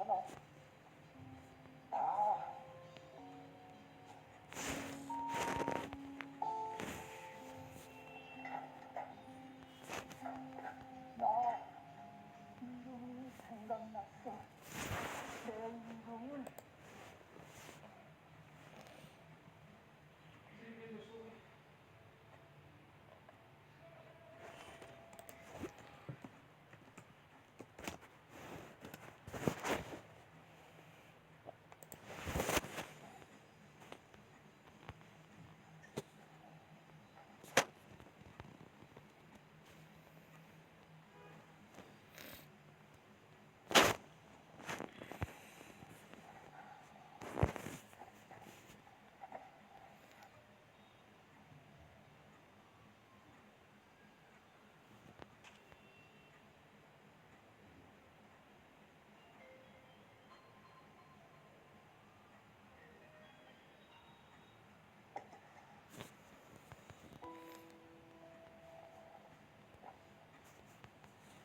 괜찮아. 다 나 이름이 생각났어. 내 이름은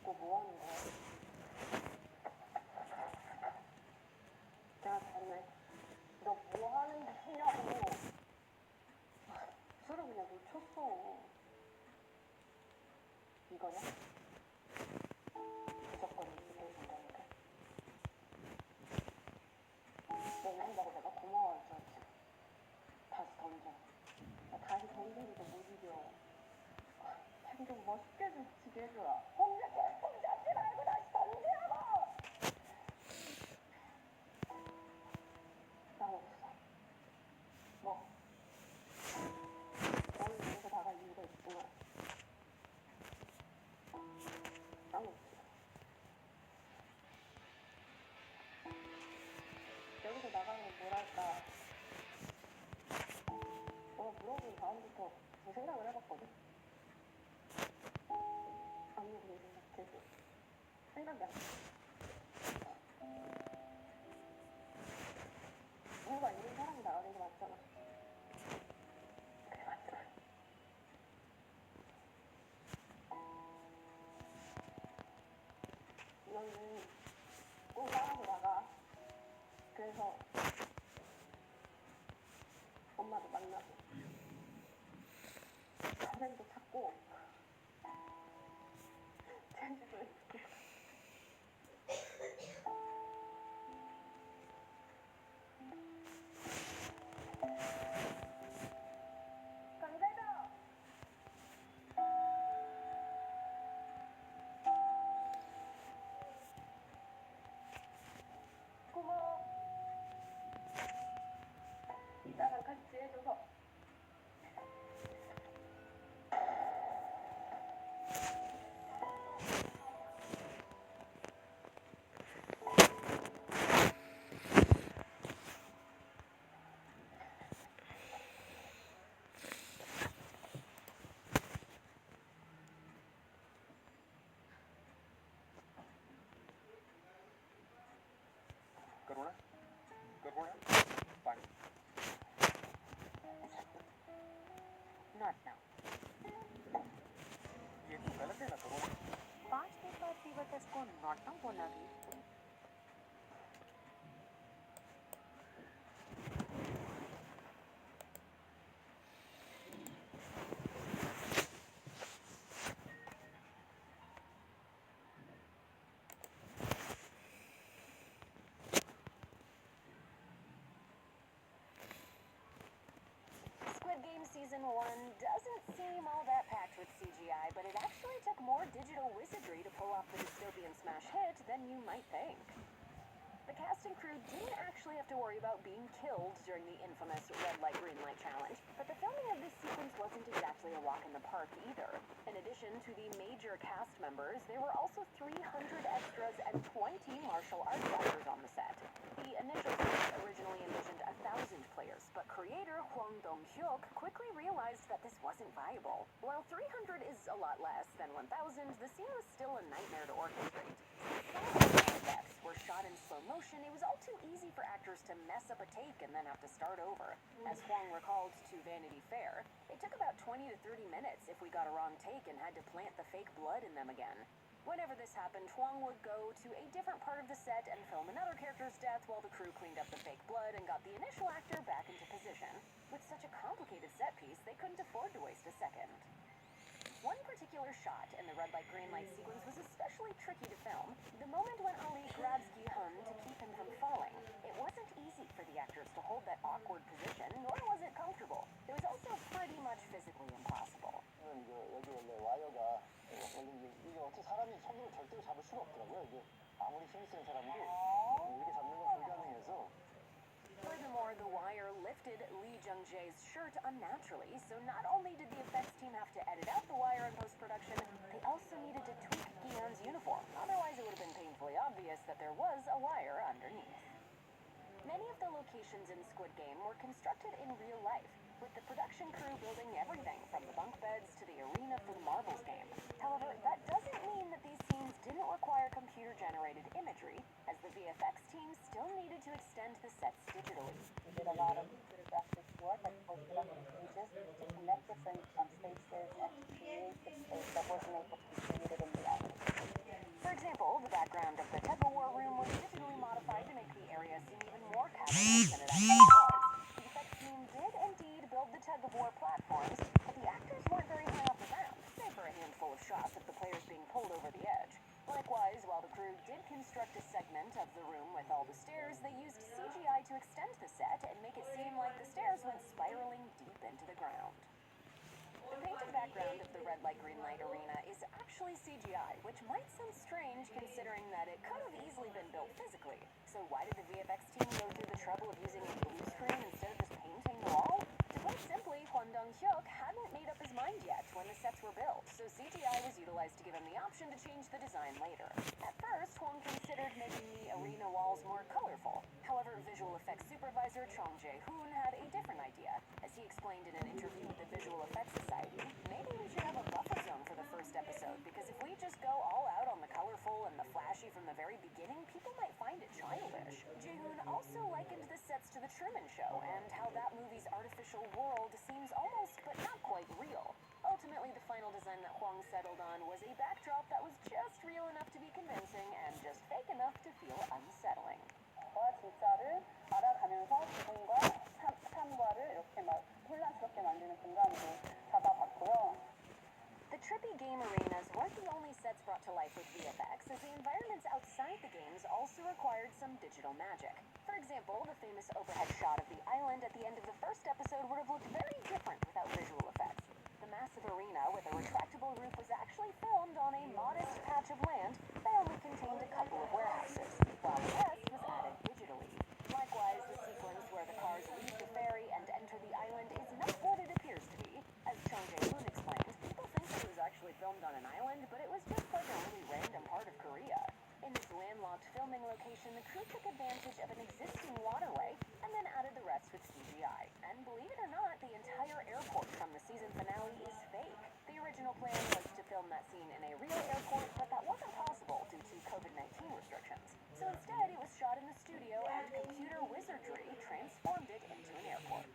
너 뭐 하는 거야? 내가 전에 너 뭐 하는 짓이냐고. 술을 그냥 놓쳤어. 이거냐? 무조건 이기고 준다니까. 너 이긴다고 내가 고마워할 줄 알지? 다시 던져. 나 다시 던지기도 못 이겨. 지금 좀 멋있게 좀 지게 해줘라. 혼자 잡지 말고 다시 던지라고! 난 없어. 뭐? 너는 여기서 나갈 이유가 있구나. 난 없어. 여기서 나가는 건 뭐랄까. 너가 물어본 다음부터 좀 생각을 해봤거든? 아무리 생각해도 생각이 안 나. 이유가 있는 사람이 나가는 게 맞잖아. 그래, 맞잖아. 너는 꼭 따라서 나가. 그래서 엄마도 만나고 선생도 찾고 제주도에 있고. 강대도! 고마워. 나랑 같이 해줘서. करुणा करुणा पानी Not now. ये तो गलत है ना करुणा 5 दिन बाद फीवर टेस्ट को नॉट नाउ बोलना भी Squid Game Season 1 doesn't seem all that packed with CGI, but it actually took more digital wizardry to pull off the dystopian smash hit than you might think. The cast and crew didn't actually have to worry about being killed during the infamous red light, green light challenge, but the filming of this sequence wasn't exactly a walk in the park either. In addition to the major cast members, there were also 300 extras and 20 martial arts actors on the set. The initial script originally envisioned 1,000 players, but creator Hwang Dong-hyuk quickly realized that this wasn't viable. While 300 is a lot less than 1,000, the scene was still a nightmare to orchestrate. Some of the effects were shot in slow motion. It was all too easy for actors to mess up a take and then have to start over. As Hwang recalled to Vanity Fair, it took about 20 to 30 minutes if we got a wrong take and had to plant the fake blood in them again. Whenever this happened, Huang would go to a different part of the set and film another character's death while the crew cleaned up the fake blood and got the initial actor back into position. With such a complicated set piece, they couldn't afford to waste a second. One particular shot in the red light, green light sequence was especially tricky to film. The moment when Ali grabs Gi-hun to keep him from falling. It wasn't easy for the actors to hold that awkward position, nor was it comfortable. It was also pretty much physically impossible. 여기 원래 와이어가 원래 이게 어떻게 사람이 손으로 절대로 잡을 수가 없더라고요. 이게 아무리 힘이 센 사람도 이렇게 잡는 건 불가능해서. Furthermore, the wire lifted Lee Jung-jae's shirt unnaturally, so not only did the effects team have to edit out the wire in post-production, they also needed to tweak Gi-hun's uniform. Otherwise, it would have been painfully obvious that there was a wire underneath. Many of the locations in Squid Game were constructed in real life, with the production crew building everything from the bunk beds to the arena for the marbles game. However, that doesn't mean that these scenes didn't require computer-generated imagery, as the VFX team still needed to extend the sets digitally. We did a lot of computer graphics work and post-production stages to connect different spaces and to create the space that wasn't able to be created in reality. For example, the background of the tug-of-war room was digitally modified to make the area seem even more cavernous than it actually was. The effects team did indeed build the tug-of-war platforms, but the actors weren't very high off the ground, save for a handful of shots of the players being pulled over the edge. Likewise, while the crew did construct a segment of the room with all the stairs, they used CGI to extend the set and make it seem like the stairs went spiraling deep into the ground. The painted background of the red light, green light arena is actually CGI, which might sound strange considering that it could have easily been built physically. So why did the VFX team go through the trouble of using a blue screen instead of just painting the wall? To put it simply, Hwang Dong-hyuk hadn't made up his mind yet when the sets were built, so CGI was utilized to give him the option to change the design later. At first, Hwang considered making the arena walls more colorful. However, visual effects supervisor Chong Jae-hoon had a different idea. As he explained in an interview with the Visual Effects Society, maybe we should have a buffer zone for the first episode, because if we just go all out on the colorful and the flashy from the very beginning, people might find it childish. Jae-hoon also likened the sets to The Truman Show, and how that movie's artificial world seems almost but not quite real. Ultimately, the final design that Hwang settled on was a backdrop that was just real enough to be convincing and just fake enough to feel unsettling. 진짜를 알아가면서 기분과 삶과를 이렇게 막 혼란스럽게 만드는 순간도 잡아봤고요. The trippy game arenas weren't the only sets brought to life with VFX, as the environments outside the games also required some digital magic. For example, the famous overhead shot of the island at the end of the first episode would have looked very different without visual effects. The massive arena with a retractable roof was actually filmed on a modest patch of land that only contained a couple of warehouses, while the rest was added digitally. Likewise, the sequence where the cars leave the ferry and enter the island is not what it appears to be. As Chong Jae-hoon explained, people think that it was actually filmed on an island, but it was just like a really random part of Korea. In this landlocked filming location, the crew took advantage of an existing waterway and then added the rest with CGI. And believe it or not, the entire airport from the season finale is fake. The original plan was to film that scene in a real airport, but that wasn't possible due to COVID-19 restrictions. So instead, it was shot in the studio and computer wizardry transformed it into an airport.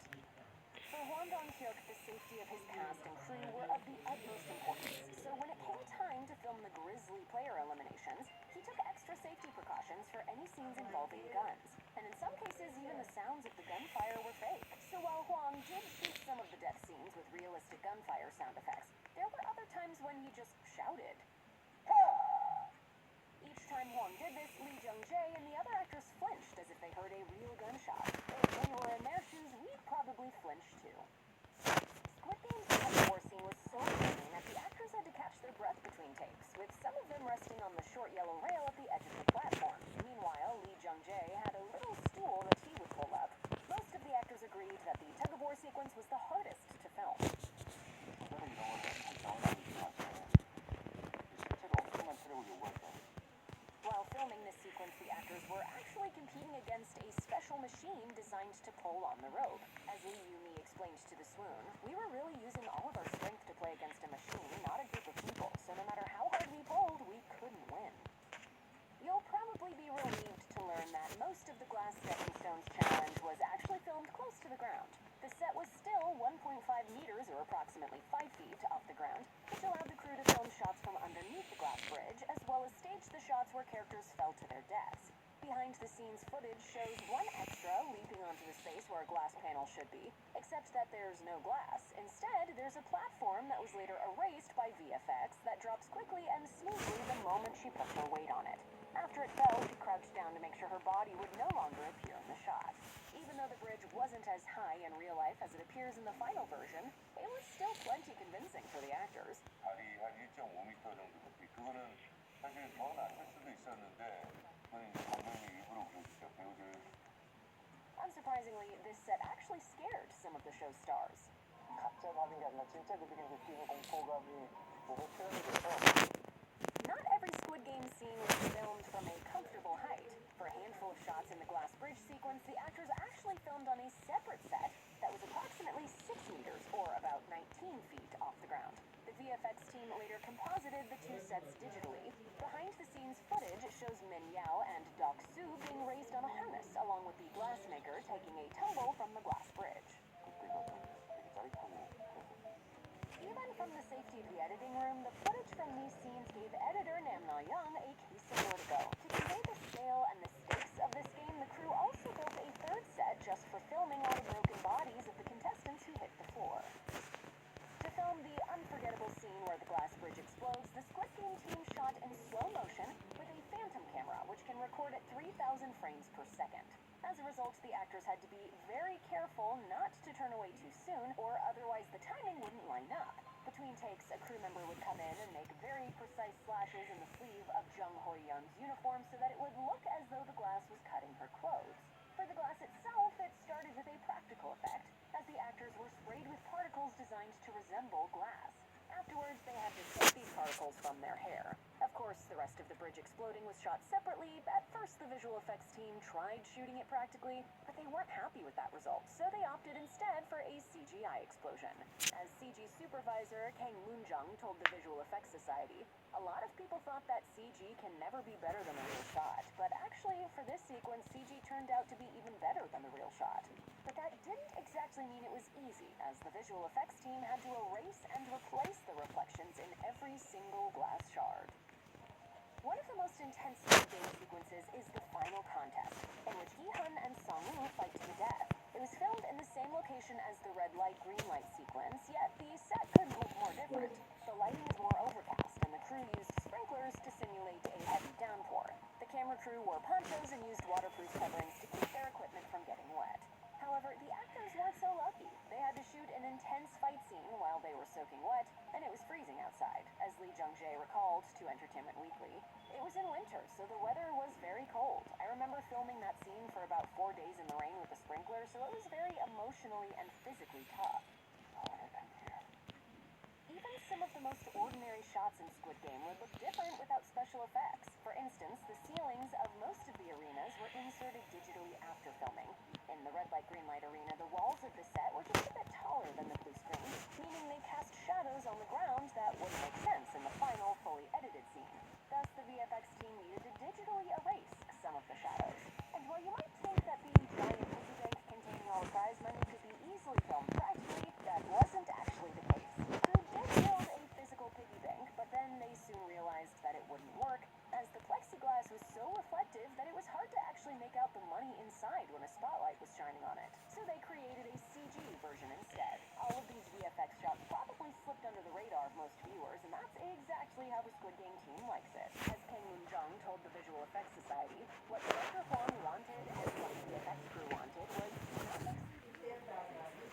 For Hwang Dong-hyuk, the safety of his cast and crew were of the utmost importance, so when it came time to film the grisly player eliminations, he took extra safety precautions for any scenes involving guns, and in some cases even the sounds of the gunfire were fake. So while Hwang did shoot some of the death scenes with realistic gunfire sound effects, there were other times when he just shouted. Each time Hwang did this, Lee Jung-jae and the other actors flinched as if they heard a real gunshot. If we were in their shoes, we'd probably flinch too. Squid Game's tug-of-war scene was so thrilling that the actors had to catch their breath between takes, with some of them resting on the short yellow rail at the edge of the platform. Meanwhile, Lee Jung-jae had a little stool that he would pull up. Most of the actors agreed that the tug-of-war sequence was the hardest to film. 저는 이런 거를 참 경험하기 좋아서 실제로 엄청난 체력을 요구할 때 While filming this sequence, the actors were actually competing against a special machine designed to pull on the rope. As Lee Yumi explained to The Swoon, we were really using all of our strength to play against a machine, not a group of people, so no matter how hard we pulled, we couldn't win. You'll probably be relieved to learn that most of the Glass Stepping Stones challenge was actually filmed close to the ground. The set was still 1.5 meters or approximately 5 feet off the ground, which allowed the crew to film shots from underneath the glass bridge, as well as stage the shots where characters fell to their deaths. Behind-the-scenes footage shows one extra leaping onto the space where a glass panel should be, except that there's no glass. Instead, there's a platform that was later erased by VFX that drops quickly and smoothly the moment she puts her weight on it. After it fell, she crouched down to make sure her body would no longer appear in the shot. Even though the bridge wasn't as high in real life as it appears in the final version, it was still plenty convincing for the actors. 다리 한 1.5m 정도 높이. 그거는 사실 더 낮을 수도 있었는데 그건 이제 감독님 일부러 그러시죠. 배우들. Unsurprisingly, this set actually scared some of the show's stars. 가짜 밤인 게 아니라 진짜 그들이 느끼는 공포감이 몸에 표현이 돼서 Not every Squid Game scene was filmed from a comfortable height. For a handful of shots in the glass bridge sequence, the actors actually filmed on a separate set that was approximately 6 meters, or about 19 feet off the ground. The VFX team later composited the two sets digitally. Behind-the-scenes footage shows Min Yao and Doc Su being raised on a harness, along with the glassmaker taking a tumble from the glass bridge. 그때가 좀 되게 짜릿하고 Even from the safety of the editing room, the footage from these scenes gave editor Nam Na-young a case of vertigo. To convey the scale and the stakes of this game, the crew also built a third set just for filming all the broken bodies of the contestants who hit the floor. To film the unforgettable scene where the glass bridge explodes, the Squid Game team shot in slow motion with a phantom camera, which can record at 3,000 frames per second. As a result, the actors had to be very careful not to turn away too soon, or otherwise the timing wouldn't line up. Between takes, a crew member would come in and make very precise slashes in the sleeve of Jung Ho-young's uniform so that it would look as though the glass was cutting her clothes. For the glass itself, it started with a practical effect, as the actors were sprayed with particles designed to resemble glass. Afterwards, they had to take these particles from their hair. Of course, the rest of the bridge exploding was shot separately. At first, the visual effects team tried shooting it practically, but they weren't happy with that result, so they opted instead for a CGI explosion. As CG supervisor, Kang Moon-jung told the Visual Effects Society, "A lot of people thought that CG can never be better than a real shot, but actually, for this sequence, CG turned out to be even better than the real shot." But that didn't exactly mean it was easy, as the visual effects team had to erase and replace the reflections in every single glass shard. One of the most intense Squid Game sequences is the final contest, in which Hee-hun and Song-woo fight to the death. It was filmed in the same location as the red light, green light sequence, yet the set couldn't look more different. The lighting was more overcast, and the crew used sprinklers to simulate a heavy downpour. The camera crew wore ponchos and used waterproof coverings to keep their equipment from getting wet. However, the actors weren't so lucky. They had to shoot an intense fight scene while they were soaking wet, and it was freezing outside. As Lee Jung-jae recalled to Entertainment Weekly, "It was in winter, so the weather was very cold. I remember filming that scene for about 4 days in the rain with a sprinkler, so it was very emotionally and physically tough." Even some of the most ordinary shots in Squid Game would look different without special effects. For instance, the ceilings of most of the arenas were inserted digitally after filming. In the red light, green light arena, the walls of the set were just a bit taller than the blue screen, meaning they cast shadows on the ground that wouldn't make sense in the final, fully edited scene. Thus, the VFX team needed to digitally erase some of the shadows. And while you might think that the giant piggy bank containing all the prize money could be easily filmed practically, that wasn't actually the case. The crew did build a physical piggy bank, but then they soon realized that it wouldn't work, as the plexiglass was so reflective that it was hard to actually make out the money inside when a spotlight was shining on it. So they created a CG version instead. All of these VFX shots probably slipped under the radar of most viewers, and that's exactly how the Squid Game team likes it. As Kang Moon-jung told the Visual Effects Society, "What director Hwang wanted and what the VFX crew wanted was to not mix series begins with a man pushing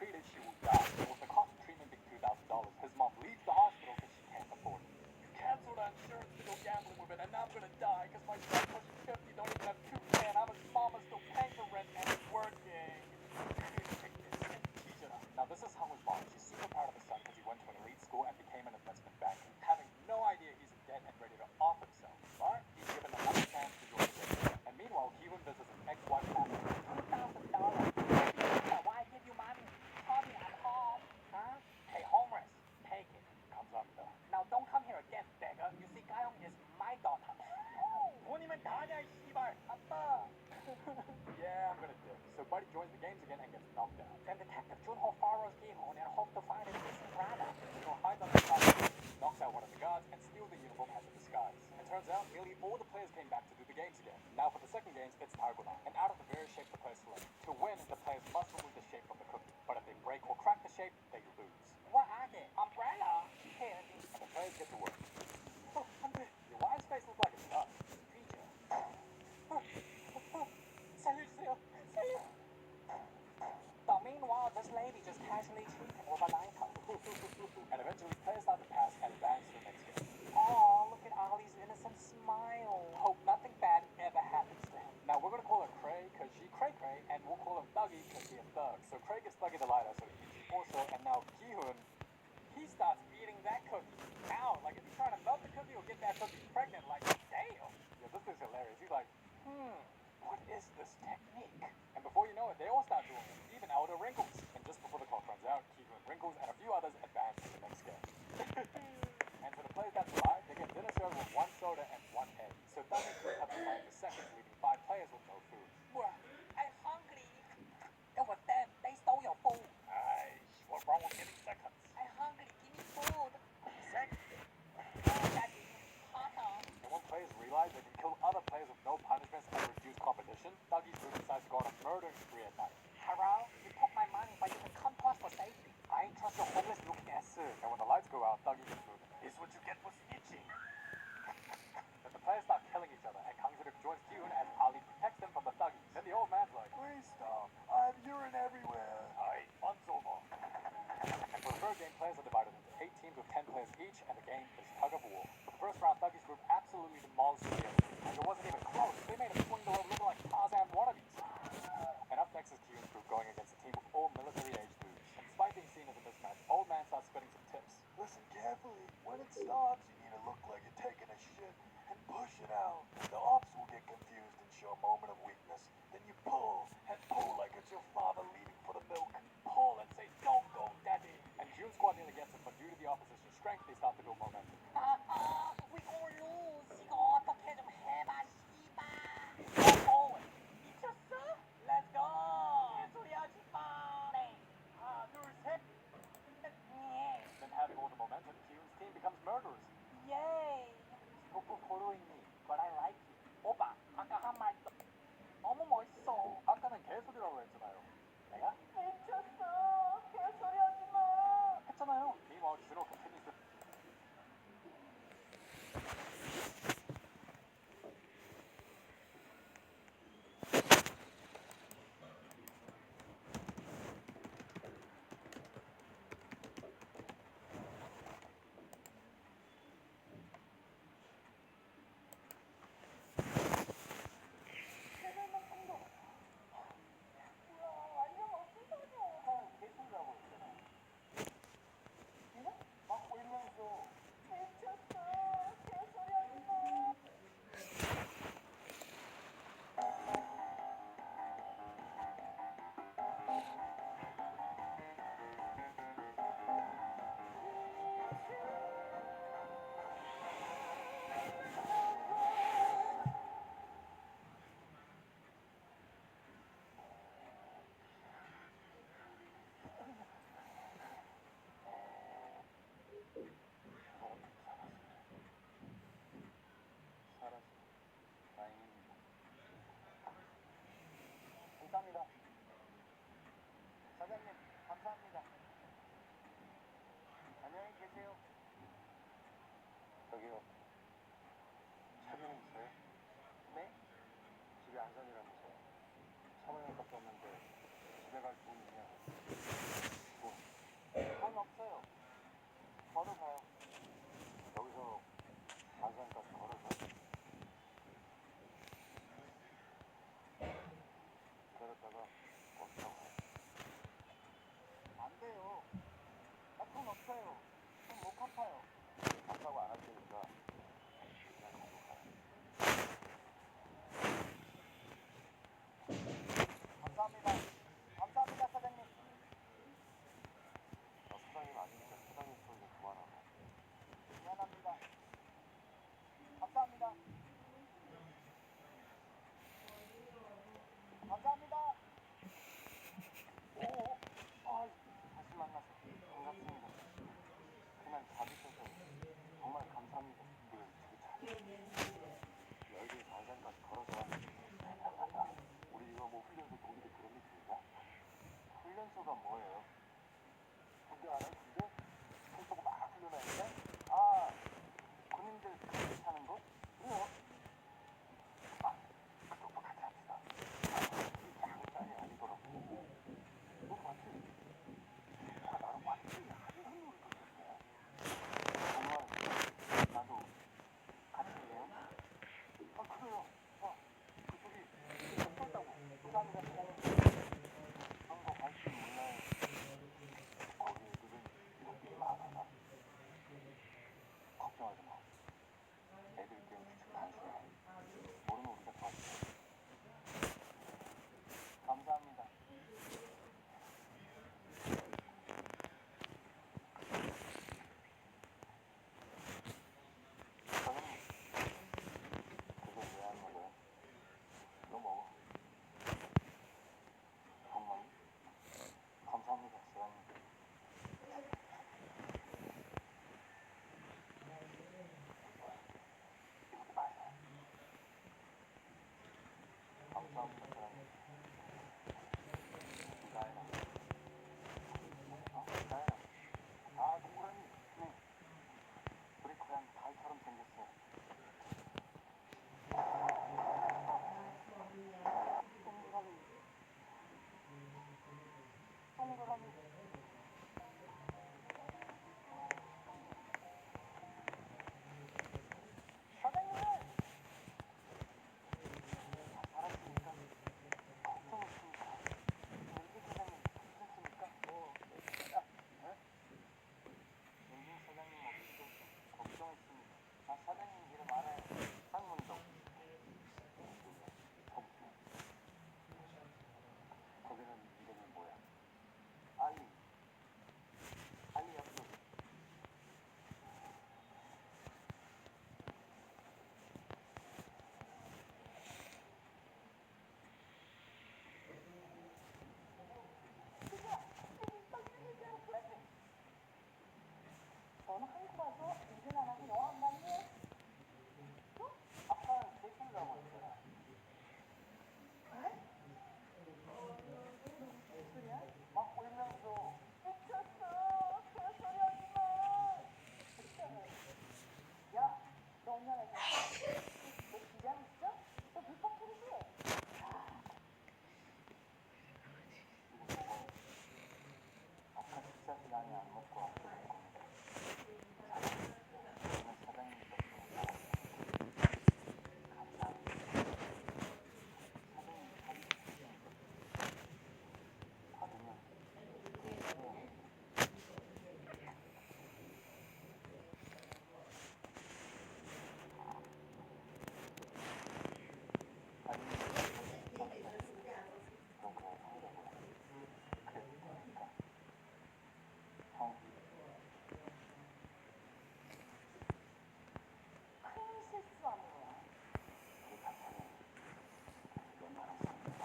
treated, she will die. With the cost of treatment being $2,000, his mom leaves the hospital because she can't afford it. You canceled our insurance to go gambling with it, and now I'm gonna die because my son pushes 50, don't even have 2K, and I'm his mama still paying the rent and working. Now this is Hung's mom. She's super proud of his son because he went to an elite school and became an investment banker, having no idea he's in debt and ready to off himself. But he's given another chance to join the business. And meanwhile, Ki-hoon visits his ex-wife Ashley. $2,000. Why give you money? Hobby, I'm home. Huh? Hey, homeless, take it. Comes up though. Now don't come here again, beggar. You see, Gayoung is my daughter. 돈이면 다냐, 씨발. 아빠. Yeah, I'm gonna dip. So Buddy joins the games again and gets knocked out. Then Detective Junho follows Gi-hoon and hopes to find his missing brother. Junho hides on the side, knocks out one of the guards, and steals the uniform as a disguise. It turns out nearly all the players came back to do the games again. Now for the second games, it's Targona. And out of the various shapes the players select, to win, the players must remove the shape from the cookie. But if they break or crack the shape, they lose. What are they? Umbrella? Candy. And the players get to work. Oh, your wife's face looks like a duck. Creature. 살려주세요. 살려. But meanwhile, this lady just casually treats him with a lighter. And eventually, players start to pass and advance to the next game. Oh, look at Ollie's innocent smile. Hope nothing bad ever happens to him. Now we're gonna call her Cray because she Cray, and we'll call him Thuggy because he a thug. So Cray gives Thuggy the lighter, so he eats also, and now Ki-hoon, he starts eating that cookie. Ow, like if he's trying to melt the cookie or get that cookie pregnant, like 감사합니다, 사장님. 한국 할줄 몰라요. 거기 애들은 이렇게 많아. 걱정하지 마. 애들 게임 규칙 단순해. 모르면 우리가 도와줄게. 감사합니다. 사장님, 그거 왜 안 먹어요? 이거 먹어. 정말? 감사합니다, 사장님. 이것도 마셔. 감사합니다, 사장님. 나연아. 나연아. 아, 동그라미. 네. 우리 고양이 달처럼 생겼어. 동그라미. 사장님! 알았으니까 걱정 없습니다. 연진 사장님 괜찮습니까? 연진 사장님 없이도 걱정했습니다. 아, 사장님 이름 알아요. 상문동. 성수. 거기는 이름이 뭐야? 알리. 알리 약속. 너는 한국 와서 일을 안 하고 영화 안 봤니? 아까 대출이라고 했잖아. 그래? 무슨 소리야? 막 울면서 미쳤어. 그런 소리 하지 마. 야, 너 언제 알았어? 너 기장 있어? 너 불법 투리지? 이거 먹어요. 아까 식사 시간에 안 먹고 왔던 겁니다. 사장님, 오늘 사장님 덕분에 살았어요. 감사합니다. 사장님 사주셨습니다. 받으면 후회해요. 아니, 그럼 그냥 하려고요. 그래도 되니까. 형, 큰 실수하는 거야. 우리 같이 웬만했습니다.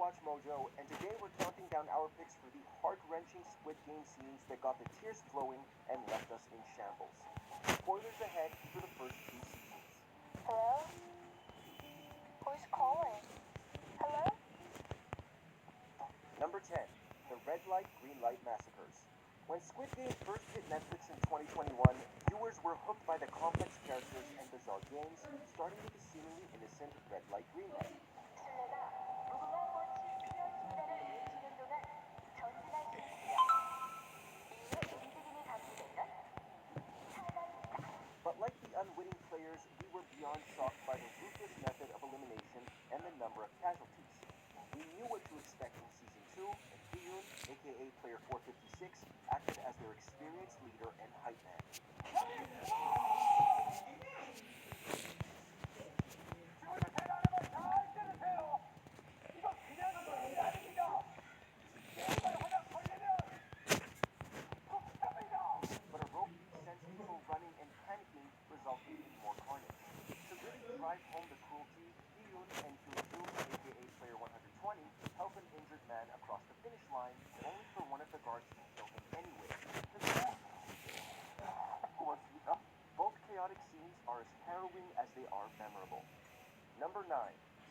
Watch Mojo, and today we're counting down our picks for the heart-wrenching Squid Game scenes that got the tears flowing and left us in shambles. Spoilers ahead for the first two seasons. Hello? Who's calling? Hello? Number 10, The Red Light, Green Light Massacres. When Squid Game first hit Netflix in 2021, viewers were hooked by the complex characters and bizarre games, starting with the seemingly innocent red light, green light. But like the unwitting players, we were beyond shocked by the ruthless method of elimination and the number of casualties. We knew what to expect in Season 2, and Hee-yoon, aka Player 456, acted as their experienced leader and hype man. But a rope sends people running and panicking, resulting in more carnage. To really drive home the cruelty, Hee-yoon and Kyung-joon, aka Player 120, help an injured man across the finish line, only for one of the guards to kill him anyway. Both chaotic scenes are as harrowing as they are memorable. Number 9,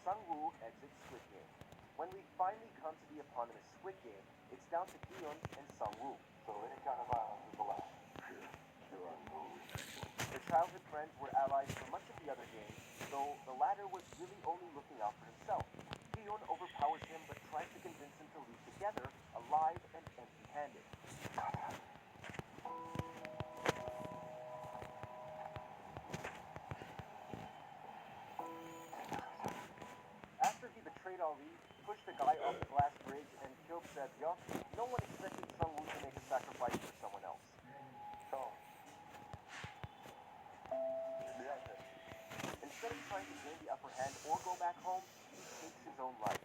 Sang-woo exits Squid Game. When we finally come to the eponymous Squid Game, it's down to Hee-yoon and Sang-woo. So any kind of violence is allowed. There are no Their childhood friends were allies for much of the other games, though the latter was really only looking out for himself. Hee-yoon overpowers him but tries to convince him to leave together, alive and empty-handed. After he betrayed Ali, pushed the guy off the glass bridge, and killed Seo, no one expected Sang-woo to make a sacrifice for someone else. Instead of trying to gain the upper hand or go back home, he takes his own life.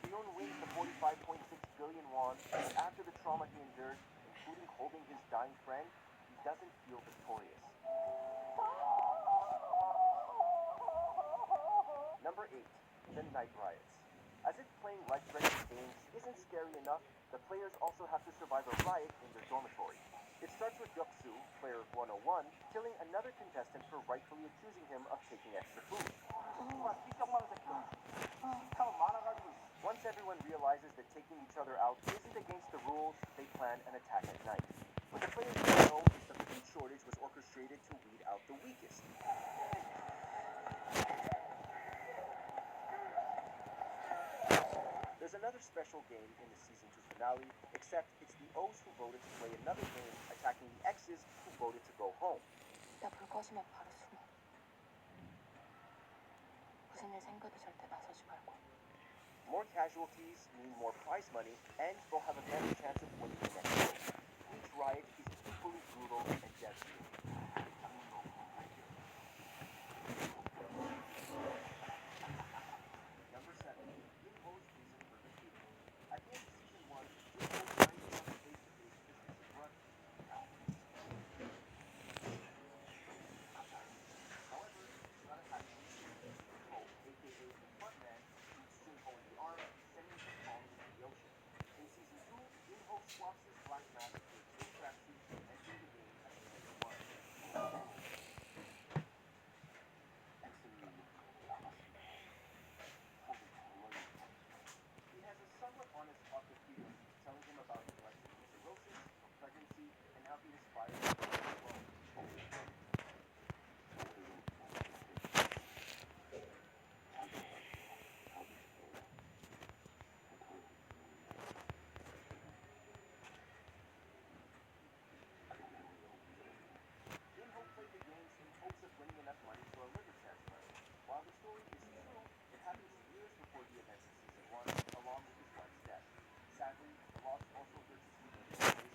Hee-yoon wins the 45.6 billion won, and after the trauma he endured, including holding his dying friend, he doesn't feel victorious. Number 8, The Night Riots. As if playing life-threatening games isn't scary enough, the players also have to survive a riot in their dormitory. It starts with Yeok-soo, player 101, killing another contestant for rightfully accusing him of taking extra food. Once everyone realizes that taking each other out isn't against the rules, they plan an attack at night. What the players don't know is that the food shortage was orchestrated to weed out the weakest. There's another special game in the Season 2 finale, except it's the O's who voted to play another game, attacking the X's who voted to go home. 나 불 꺼지면 바로 숨어. 무슨 일 생겨도 절대 나서지 말고. More casualties mean more prize money, and they'll have a better chance of winning the next game. Each riot is equally brutal and devastating. Number 7, Yinho's reason for defeat. At the end of Season 1, Yinho finally won the face-to-face business of running. However, it's not a happy ending. Yinho, aka the frontman, shoots Junho in the arm, sending him falling into the ocean. In Season 2, Yinho swaps his black mask for a teal tracksuit, entering the game as Season 1. He has a somewhat honest talk with Peter, telling him about neglecting cirrhosis, pregnancy, and how he aspires to be alone. Yinho played the games in hopes of winning enough money for a liver transplant. While the story is true, it happens years before the events of Season 1, along with his wife's death. Sadly, the loss also hurts his humanity.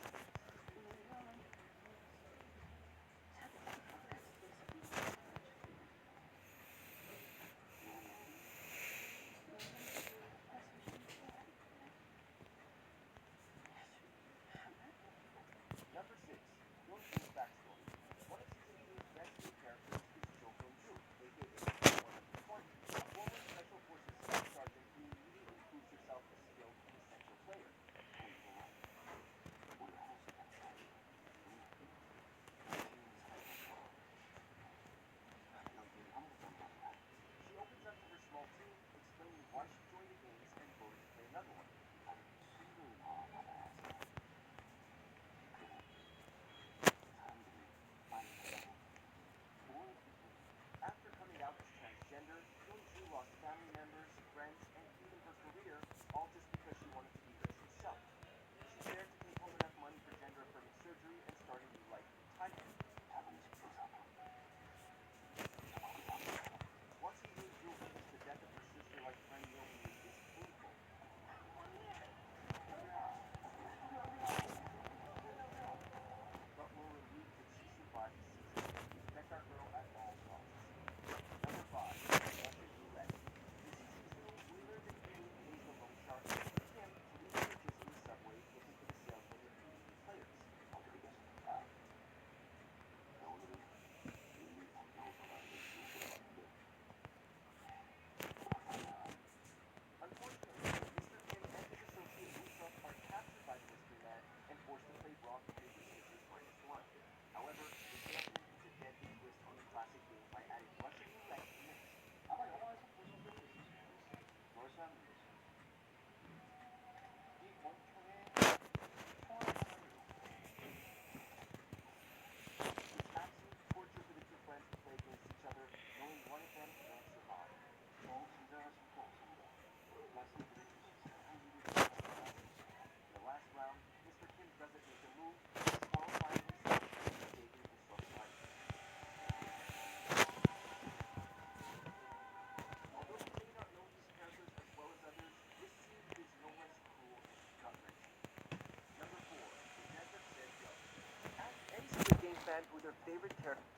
another one. After coming out as transgender, Yeonju lost family members, friends, and even her career, all just because she wanted to be rich herself. She dared to take home enough money for gender-affirming surgery and start a new life in Thailand. Watching Yeonju witness the death of her sister-like friend Yeonmi is painful. But we're relieved that she survived the season and we protect our girl at all costs. Number 5, Russian Roulette. In season 2, we learned that Amy pays the loan shark Kim to leave images in the subway looking for the salesman recruiting new players. Unfortunately, Mr. Kim and his associate Woo-suk are captured by the mystery man and forced to play rock, paper, scissors, -1. However, the salesman puts a deadly twist on the classic game by adding Russian roulette to the mix. 아마 영화에서 보신 적도 있으실 거예요. 러시안 룰렛. 이 권총에 총알 하나를 넣고 It's absolute torture for the two friends to play against each other, knowing one of them won't survive. 긴장하실 거 없습니다. 말씀드릴 수 있어요. 한 일이 일어났습니다. In the last round, Mr. Kim doesn't make a move, disqualifying himself and saving Woo-suk's life. Although we may not know these characters as well as others, this scene is no less cruel and gut-wrenching. Number 4, The Death of Sejong. Ask any Squid Game fan who their favorite character.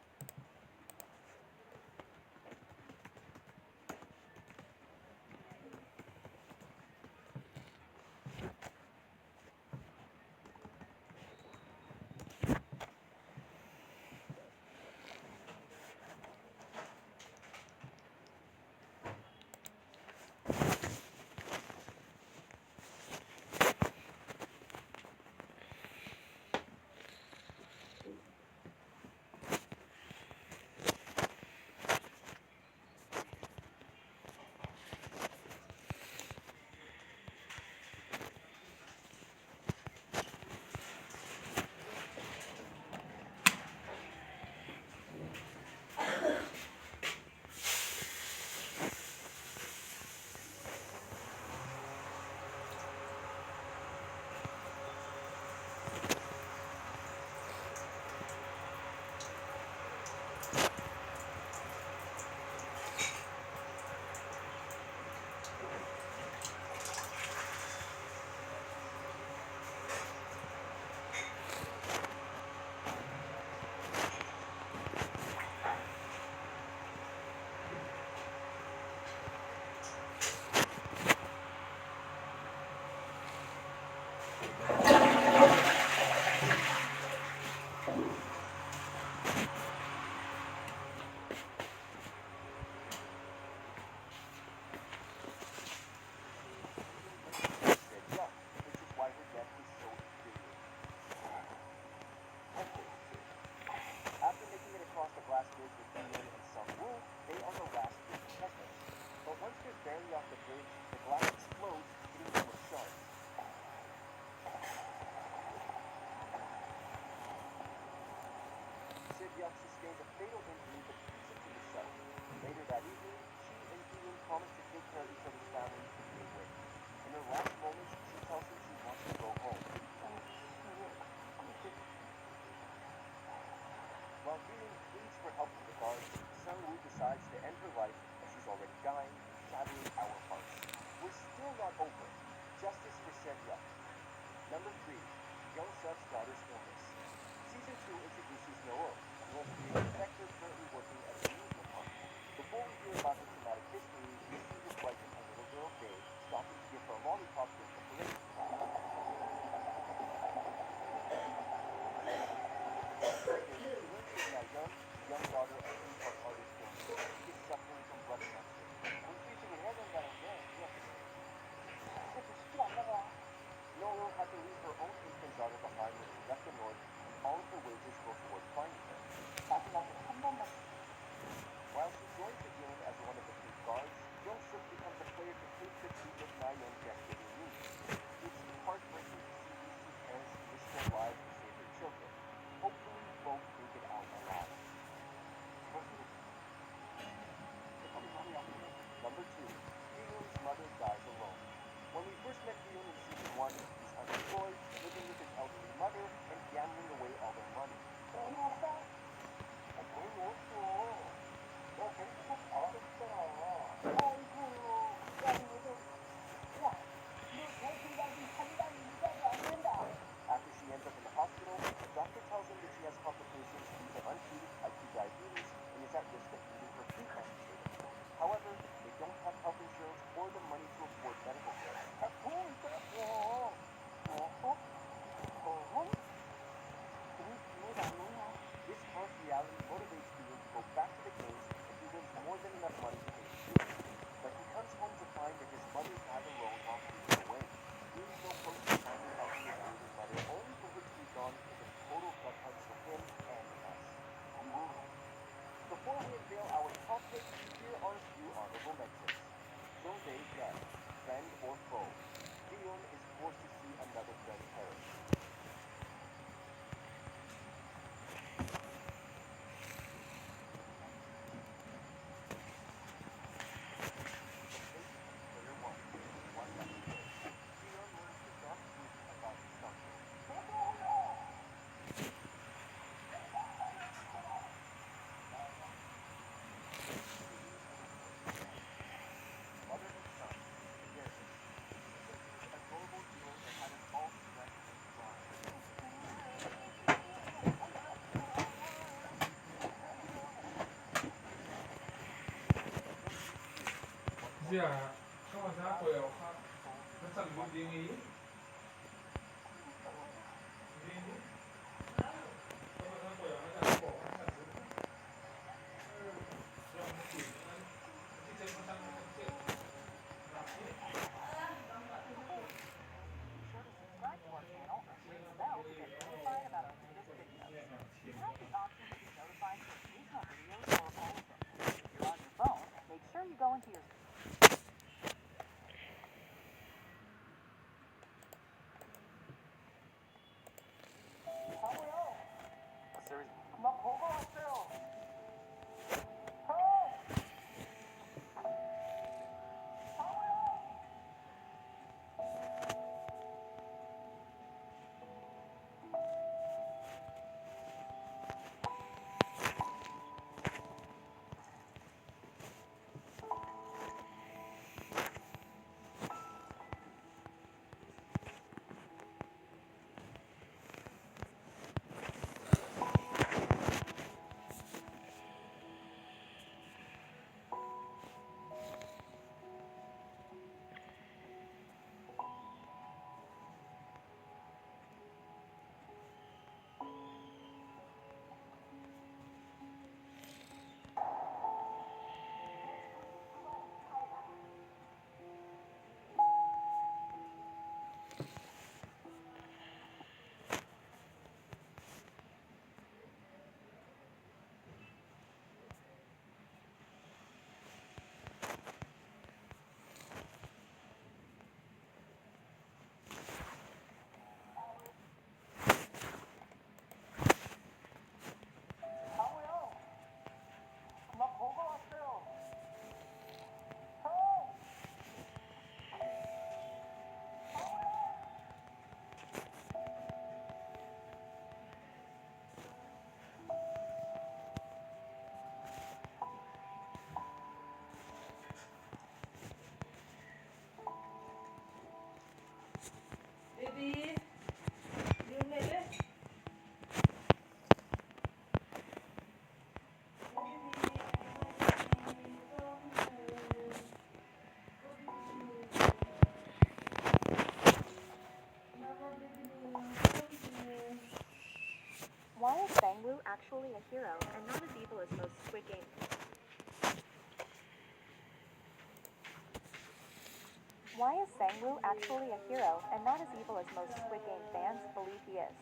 Number 3, Young Suk's daughter's illness. Season 2 introduces Noel, a North Korean detective currently working at the amusement park. Before we hear about her traumatic history, we see his wife and her little girl, Faye, stopping to give her a lollipop during the parade. She learns that Young, young daughter of theme park artist Young, is suffering from breast cancer. 본투식을 해야 된다는 게 중요했어요. 그것도 쉽지 않나 봐. Noel had to leave her own infant daughter behind when she left the north, and all of her wages go towards finding her. 마지막으로 한 번만. While she joins the game as one of the three guards, Young Suk becomes a player to take the treat of Na Young's devastating news. lawsuit away. He's so close to finally helping his grieving mother, only for her to be gone is a total gut punch for him and us. Before we unveil our top picks, here are a few honorable mentions. Jose death, friend or foe. Gion is forced to see another friend perish. Player 1, one message. Gion learns the dark truth about his doctor. Mother and son, Darius. This adorable duo that had us all stretched and crying. Dạ, có một giá quẹo ha. Nó thành một viên ý. Viên ý. Có một giá quẹo nó thành bộ nó thành một. Rồi nó chuyển nó. Cái chân nó thành một cái. Đạp đi. Be sure to subscribe to our channel and ring the bell to get notified about our latest videos. You have the option to be notified for recent videos or all of them. If you're on your phone, make sure you go into your 나 보고 왔어요. Why is Sangwoo actually a hero and not as evil as most Squid Game? Why is Sangwoo actually a hero and not as evil as most Squid Game fans believe he is?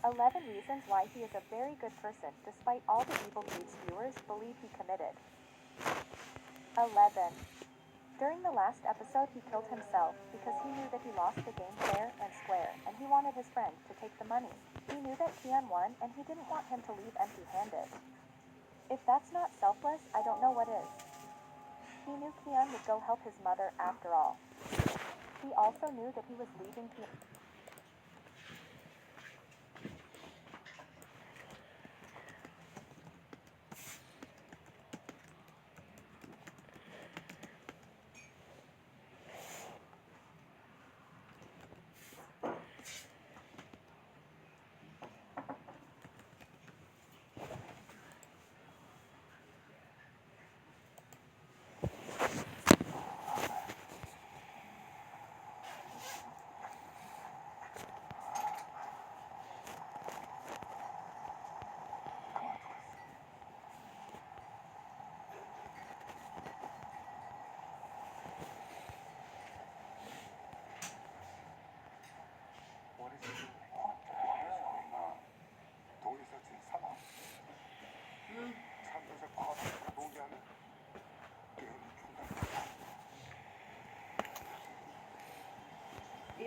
11 reasons why he is a very good person despite all the evil deeds viewers believe he committed. 11. During the last episode, he killed himself because he knew that he lost the game fair and square, and he wanted his friend to take the money. He knew that Kian won, and he didn't want him to leave empty-handed. If that's not selfless, I don't know what is. He knew Kian would go help his mother after all. He also knew that he was leaving Kian.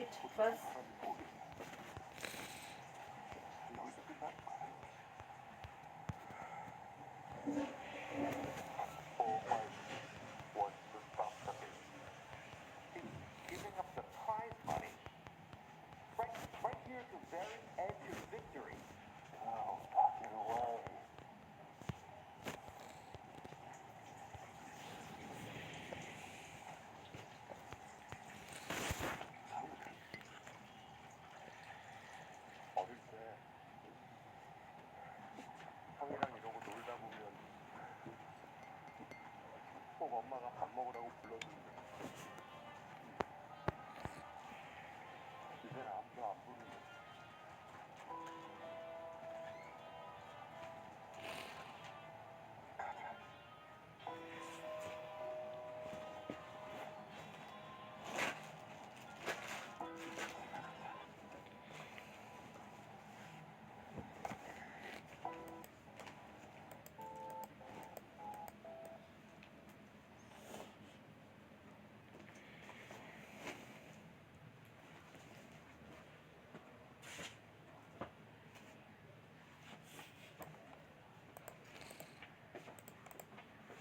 it first. 사람이 모르겠네. 여기서 끝나는 거야. All White wants to stop the game. He's giving up the prize money. Right here at the very edge of victory. Oh, tuck it away. 어릴 때 형이랑 이러고 놀다 보면 꼭 엄마가 밥 먹으라고 불러주는데 이제는 아무도 안 부르네. 가자.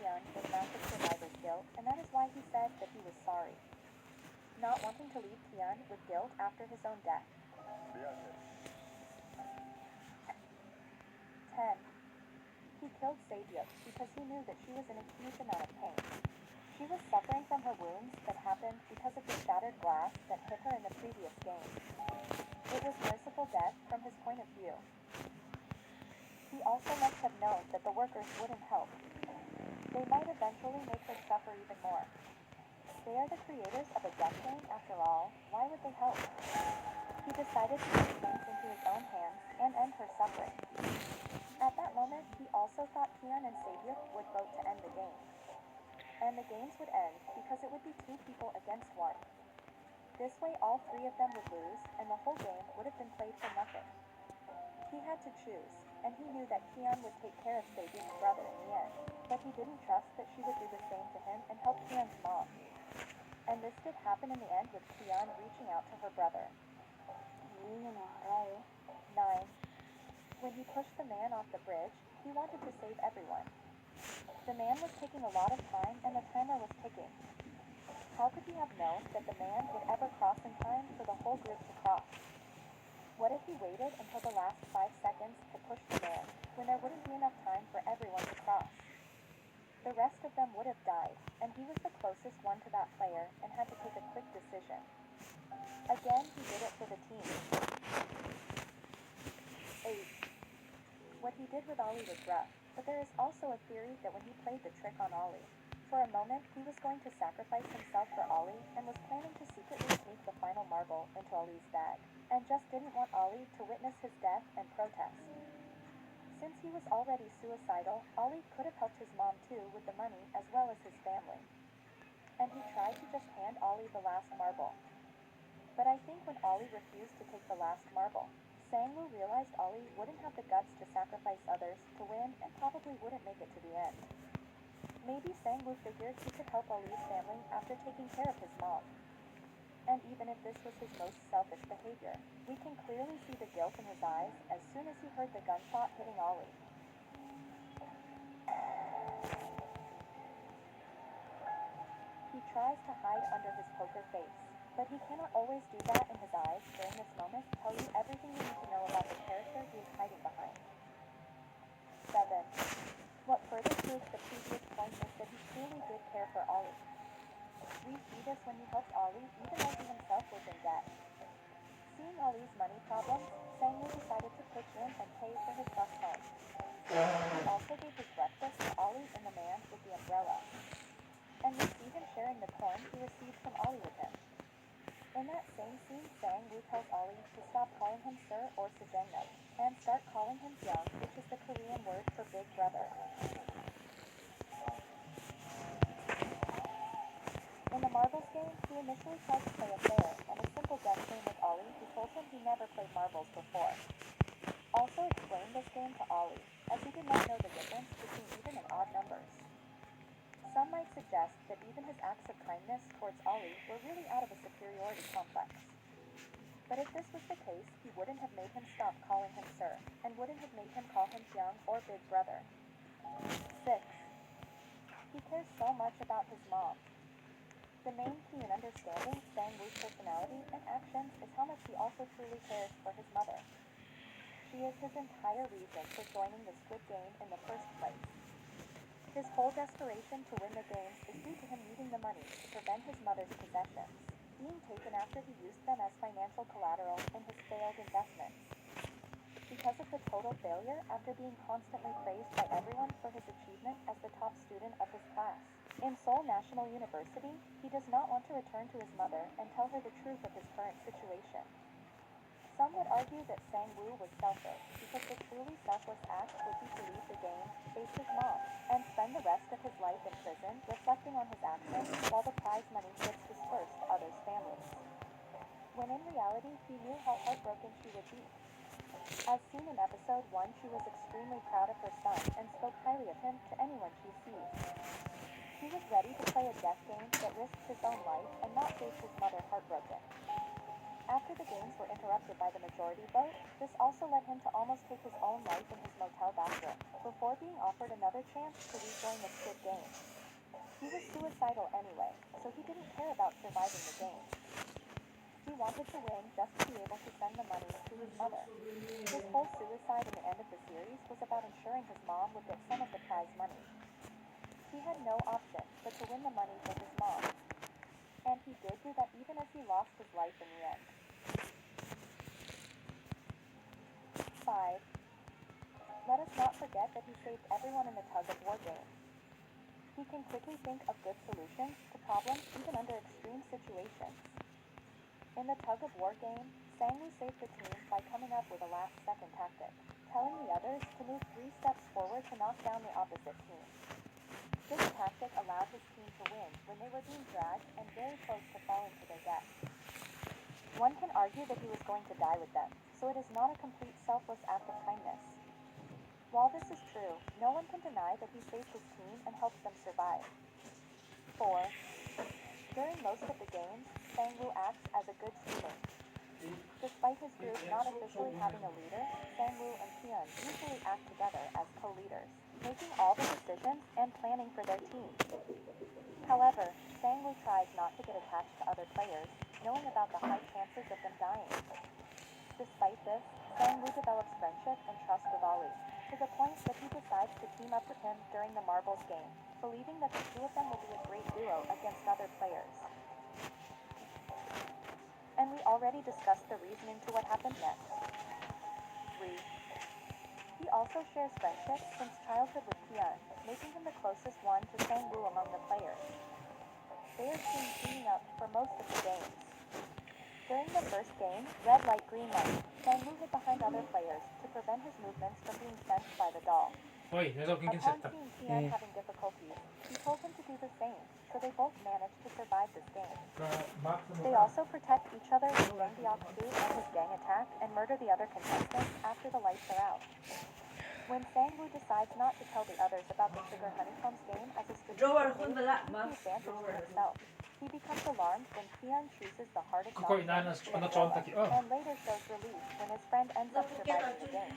Hyun was not the survivor's guilt, and that is why he said that he was sorry. Not wanting to leave Hyun with guilt after his own death. 미안해. 10. He killed Saebyuk because he knew that she was in a huge amount of pain. She was suffering from her wounds that happened because of the shattered glass that hit her in the previous game. It was merciful death from his point of view. He also must have known that the workers wouldn't help. They might eventually make her suffer even more. They are the creators of a death game after all. Why would they help? He decided to take things into his own hands and end her suffering. At that moment, he also thought Hyun and Saebyuk would vote to end the game. And the games would end because it would be two people against one. This way all three of them would lose, and the whole game would have been played for nothing. He had to choose, and he knew that Hyun would take care of Saebyuk's brother in the end, but he didn't trust that she would do the same to him and help Hyun's mom. And this did happen in the end with Hyun reaching out to her brother. 9. When he pushed the man off the bridge, he wanted to save everyone. The man was taking a lot of time and the timer was ticking. How could he have known that the man would ever cross in time for the whole group to cross? What if he waited until the last 5 seconds to push the man, when there wouldn't be enough time for everyone to cross? The rest of them would have died, and he was the closest one to that player and had to take a quick decision. Again, he did it for the team. 8. What he did with Ollie was rough, but there is also a theory that when he played the trick on Ollie, for a moment he was going to sacrifice himself for Ollie and was planning to secretly sneak the final marble into Ollie's bag, and just didn't want Ollie to witness his death and protest. Since he was already suicidal, Ollie could have helped his mom too with the money as well as his family. And he tried to just hand Ollie the last marble. But I think when Ollie refused to take the last marble, Sang-woo realized Ollie wouldn't have the guts to sacrifice others to win and probably wouldn't make it to the end. Maybe Sang-woo figured he could help Ollie's family after taking care of his mom. And even if this was his most selfish behavior, we can clearly see the guilt in his eyes as soon as he heard the gunshot hitting Ollie. He tries to hide under his poker face, but he cannot always do that, and his eyes during this moment tell you everything you need to know about the character he is hiding behind. 7. What further proves the previous point is that he truly did care for Ollie. We see this when he helped Ollie even though he himself was in debt. Seeing Ollie's money problems, Sang-woo decided to pitch in and pay for his bus home. He also gave his breakfast to Ollie and the man with the umbrella. And we see him sharing the corn he received from Ollie with him. In that same scene, Sang-woo tells Ollie to stop calling him Sir or Sejangno, and start calling him Byung, which is the Korean word for big brother. In the marbles game, he initially tried to play a fair and a simple guess game with Ollie, who told him he never played marbles before. Also explained this game to Ollie, as he did not know the difference between even and odd numbers. Some might suggest that even his acts of kindness towards Ollie were really out of a superiority complex. But if this was the case, he wouldn't have made him stop calling him sir, and wouldn't have made him call him Hyung or big brother. 6. He cares so much about his mom. The main key in understanding Sang-woo's personality and actions is how much he also truly cares for his mother. She is his entire reason for joining the Squid Game in the first place. His whole desperation to win the games is due to him needing the money to prevent his mother's possessions being taken after he used them as financial collateral in his failed investments. Because of the total failure after being constantly praised by everyone for his achievement as the top student of his class. In Seoul National University, he does not want to return to his mother and tell her the truth of his current situation. Some would argue that Sang-woo was selfish because the truly selfless act would be to leave the game, face his mom, and spend the rest of his life in prison reflecting on his actions while the prize money gets dispersed to others' families. When in reality, he knew how heartbroken she would be. As seen in episode 1, she was extremely proud of her son and spoke highly of him to anyone she sees. He was ready to play a death game that risked his own life and not face his mother heartbroken. After the games were interrupted by the majority vote, this also led him to almost take his own life in his motel bathroom, before being offered another chance to rejoin the Squid Game. He was suicidal anyway, so he didn't care about surviving the game. He wanted to win just to be able to send the money to his mother. His whole suicide in the end of the series was about ensuring his mom would get some of the prize money. He had no option but to win the money for his mom. And he did do that even as he lost his life in the end. 5. Let us not forget that he saved everyone in the tug-of-war game. He can quickly think of good solutions to problems even under extreme situations. In the tug-of-war game, Sang-woo saved the team by coming up with a last-second tactic, telling the others to move 3 steps forward to knock down the opposite team. This tactic allowed his team to win when they were being dragged and very close to falling to their death. One can argue that he was going to die with them, so it is not a complete selfless act of kindness. While this is true, no one can deny that he saved his team and helped them survive. 4. During most of the games, Sang-woo acts as a good teammate. Despite his group not officially having a leader, Sang-woo and Hyun usually act together as co-leaders, making all the decisions and planning for their team. However, Sang-woo tries not to get attached to other players, knowing about the high chances of them dying. Despite this, Sang-woo develops friendship and trust with Ollie, to the point that he decides to team up with him during the marbles game, believing that the two of them will be a great duo against other players. And we already discussed the reasoning to what happened next. 3. He also shares friendship since childhood with Hyun, making him the closest one to Sang-woo among the players. They are seen teaming up for most of the games. During the first game, Red Light, Green Light, Sang-woo hid behind other players to prevent his movements from being sensed by the doll. 어이 녀석 Upon 낑낑댔다. seeing Hyun having difficulties, he told him to do the same, so they both managed to survive this game. They also protect each other when Bang Deok-soo and his gang attack and murder the other contestants after the lights are out. When Sang-woo decides not to tell the others about the Sugar Honeycombs game as a strategic move to keep the advantage to himself, he becomes alarmed when Hyun chooses the hardest 그거이 나는 option 존나 좋아한다. and later shows relief when his friend ends up surviving the game.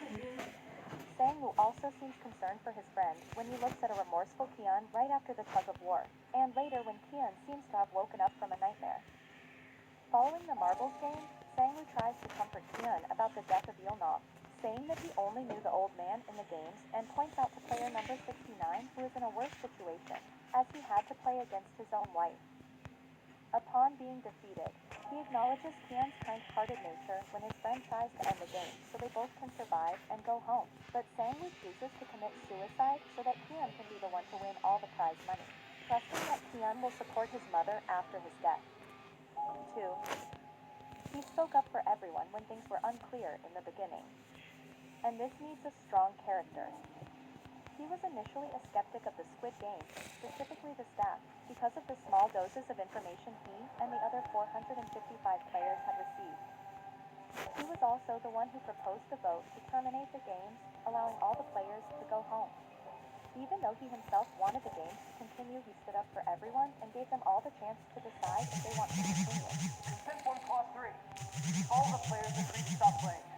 Sang-woo also seems concerned for his friend when he looks at a remorseful Hyun right after the tug-of-war, and later when Hyun seems to have woken up from a nightmare. Following the marbles game, Sang-woo tries to comfort Hyun about the death of Yeonov, saying that he only knew the old man in the games and points out to player number 69 who is in a worse situation, as he had to play against his own wife. Upon being defeated, he acknowledges Hyun's kind-hearted nature when his friend tries to end the game so they both can survive and go home. But Sang-woo chooses to commit suicide so that Hyun can be the one to win all the prize money, trusting that Hyun will support his mother after his death. 2. He spoke up for everyone when things were unclear in the beginning. And this needs a strong character. He was initially a skeptic of the Squid Game, specifically the staff, because of the small doses of information he and the other 455 players had received. He was also the one who proposed the vote to terminate the games, allowing all the players to go home. Even though he himself wanted the games to continue, he stood up for everyone and gave them all the chance to decide if they want to continue. Consent form clause 3. All the players agree to stop playing.